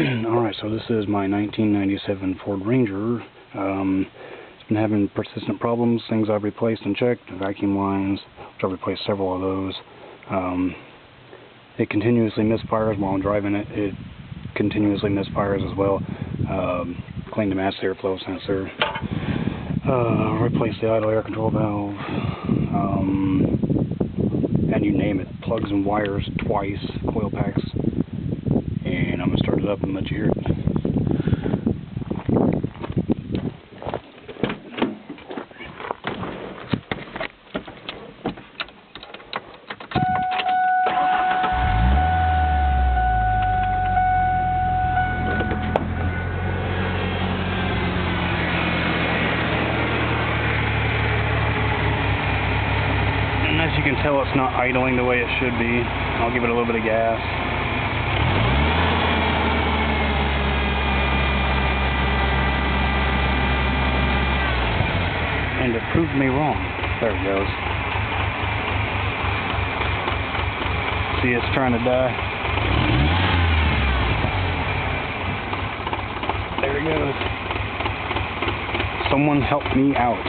Alright, so this is my 1997 Ford Ranger. It's been having persistent problems. Things I've replaced and checked, vacuum lines, which I've replaced several of those. It continuously misfires while I'm driving it. It continuously misfires as well. Cleaned the mass airflow sensor. Replaced the idle air control valve. And you name it. Plugs and wires twice, coil packs. And I'm going to start it up and let you hear it. And as you can tell, it's not idling the way it should be. I'll give it a little bit of gas. And it proved me wrong. There it goes. See, it's trying to die. There it goes. Someone help me out.